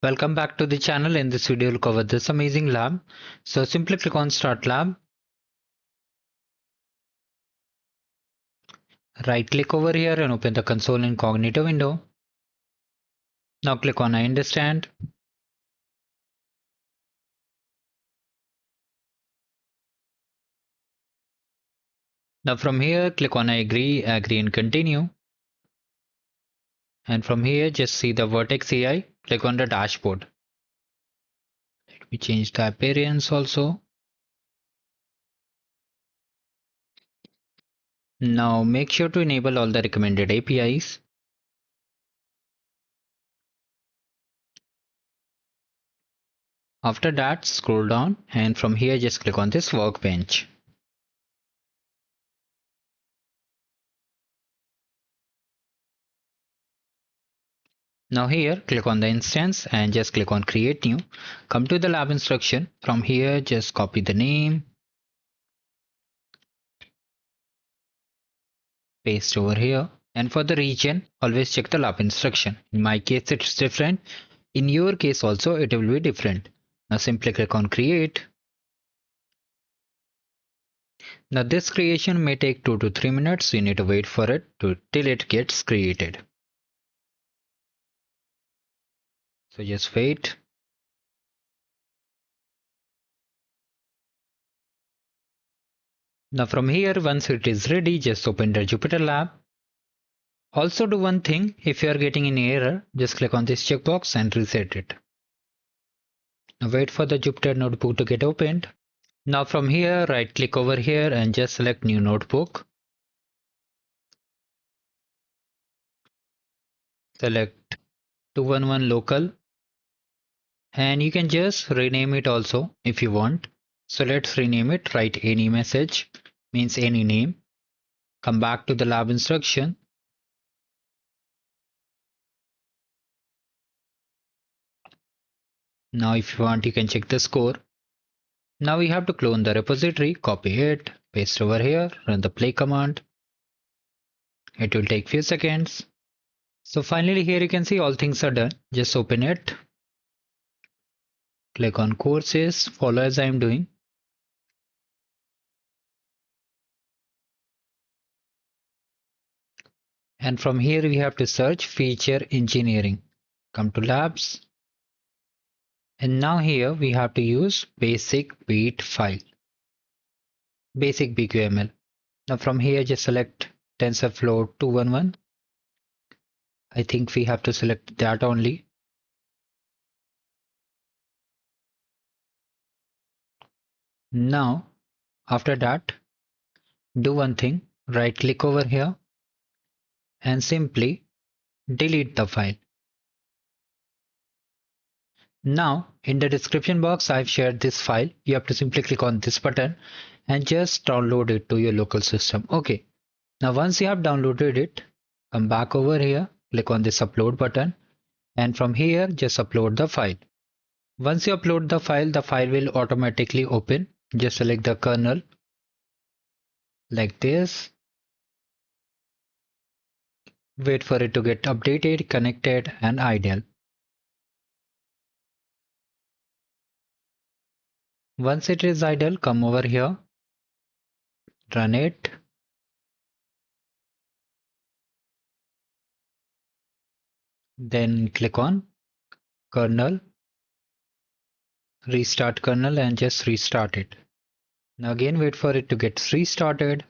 Welcome back to the channel. In this video, we'll cover this amazing lab. So simply click on Start Lab. Right click over here and open the console incognito window. Now click on I understand. Now from here, click on I agree and continue. And from here, just see the Vertex AI. Click on the dashboard. Let me change the appearance also. Now make sure to enable all the recommended APIs. After that, scroll down and from here just click on this workbench. Now here, click on the instance and just click on create new. Come to the lab instruction. From here, just copy the name, paste over here. And for the region, always check the lab instruction. In my case, it's different. In your case also, it will be different. Now simply click on create. Now this creation may take 2 to 3 minutes. You need to wait for it till it gets created. So just wait. Now from here, once it is ready, just open the Jupyter Lab. Also do one thing, if you are getting any error, just click on this checkbox and reset it. Now wait for the Jupyter notebook to get opened. Now from here, right click over here and just select new notebook. Select 211 local. And you can just rename it also if you want. So let's rename it, write any message, means any name. Come back to the lab instruction. Now if you want, you can check the score. Now we have to clone the repository, copy it, paste over here, run the play command. It will take few seconds. So finally here you can see all things are done. Just open it. Click on courses, follow as I am doing. And from here we have to search feature engineering. Come to labs. And now here we have to use basic beat file. Basic BQML. Now from here just select TensorFlow 211. I think we have to select that only. Now after that, do one thing, right click over here and simply delete the file. Now in the description box I've shared this file. You have to simply click on this button and just download it to your local system. Okay, now once you have downloaded it, come back over here, click on this upload button and from here just upload the file. Once you upload the file will automatically open. Just select the kernel like this. Wait for it to get updated, connected and idle. Once it is idle, come over here, run it. Then click on kernel, restart kernel and just restart it. Now again wait for it to get restarted.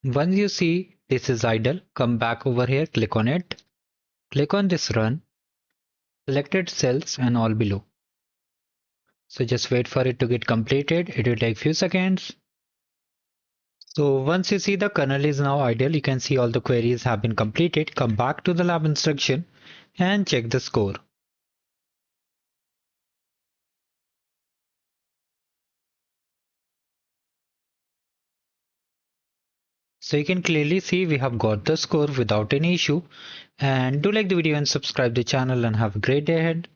Once you see this is idle, come back over here, click on it. Click on this run, selected cells and all below. So just wait for it to get completed. It will take few seconds. So once you see the kernel is now idle, you can see all the queries have been completed. Come back to the lab instruction and check the score. So you can clearly see we have got the score without any issue. And do like the video and subscribe the channel and have a great day ahead.